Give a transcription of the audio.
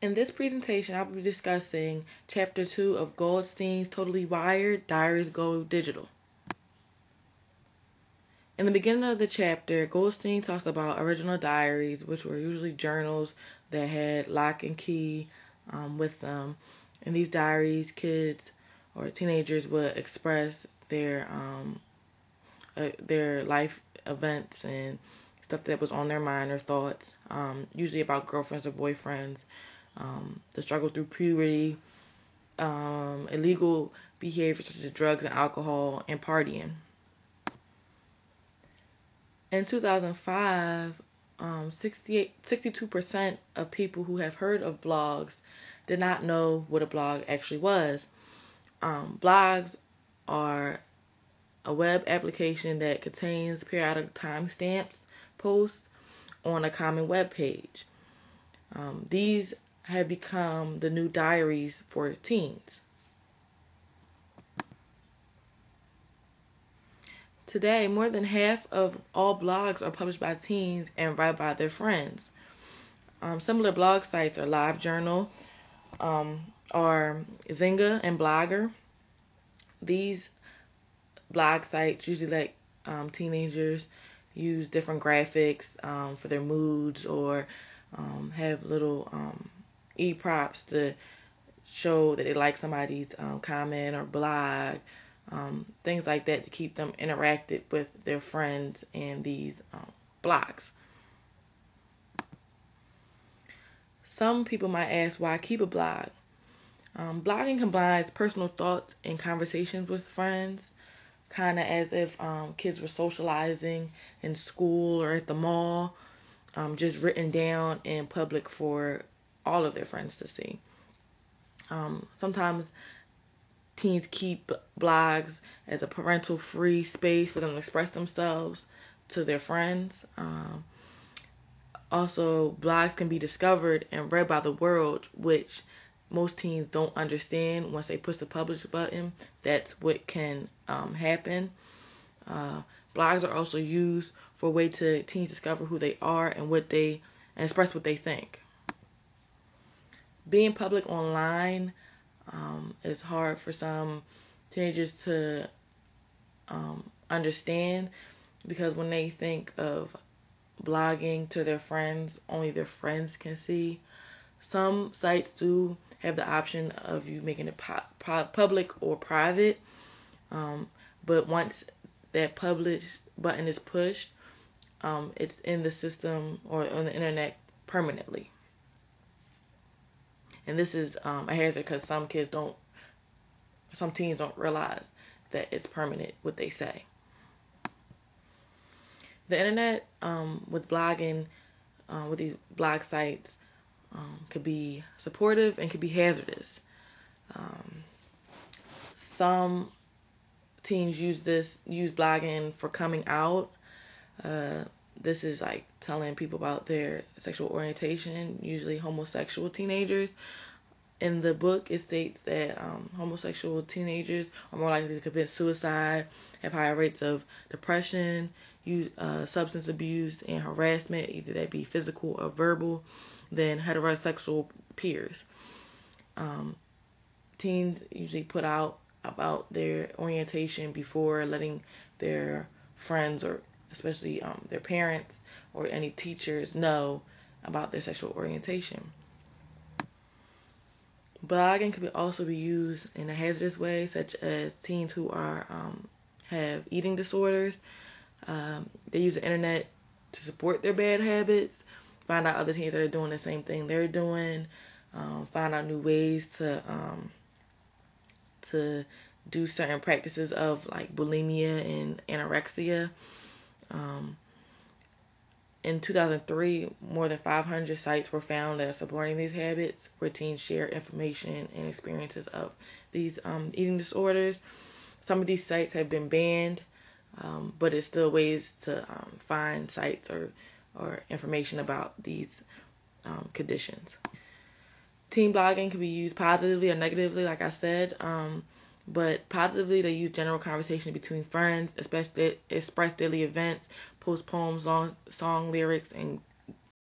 In this presentation, I will be discussing Chapter 2 of Goldsteins' Totally Wired, Diaries Go Digital. In the beginning of the chapter, Goldstein talks about original diaries, which were usually journals that had lock and key with them. In these diaries, kids or teenagers would express their life events and stuff that was on their mind or thoughts, usually about girlfriends or boyfriends, the struggle through puberty, illegal behavior such as drugs and alcohol, and partying. In 2005, 62% of people who have heard of blogs did not know what a blog actually was. Blogs are a web application that contains periodic timestamps posts on a common web page. These have become the new diaries for teens. Today, more than half of all blogs are published by teens and read by their friends. Similar blog sites are LiveJournal, or Zynga and Blogger. These blog sites usually let teenagers use different graphics for their moods, or have little e-props to show that they like somebody's comment or blog, things like that to keep them interacted with their friends and these blogs. Some people might ask, why keep a blog? Blogging combines personal thoughts and conversations with friends, kind of as if kids were socializing in school or at the mall, just written down in public for all of their friends to see. Sometimes teens keep blogs as a parental-free space for them to express themselves to their friends. Also, blogs can be discovered and read by the world, which most teens don't understand. Once they push the publish button, that's what can happen. Blogs are also used for a way to teens discover who they are and and express what they think. Being public online is hard for some teenagers to understand, because when they think of blogging to their friends, only their friends can see. Some sites do have the option of you making it public or private, but once that publish button is pushed, it's in the system or on the internet permanently. And this is a hazard because some teens don't realize that it's permanent what they say. The internet with blogging, with these blog sites, could be supportive and could be hazardous. Some teens use blogging for coming out. This is like telling people about their sexual orientation, usually homosexual teenagers. In the book, it states that homosexual teenagers are more likely to commit suicide, have higher rates of depression, substance abuse, and harassment, either that be physical or verbal, than heterosexual peers. Teens usually put out about their orientation before letting their friends, or especially their parents or any teachers, know about their sexual orientation. Blogging could also be used in a hazardous way, such as teens who have eating disorders. They use the internet to support their bad habits, find out other teens that are doing the same thing they're doing, find out new ways to do certain practices of like bulimia and anorexia. In 2003, more than 500 sites were found that are supporting these habits, where teens share information and experiences of these eating disorders. Some of these sites have been banned, but it's still ways to find sites or information about these conditions. Teen blogging can be used positively or negatively, like I said. But positively, they use general conversation between friends, especially express daily events, post poems, song lyrics, and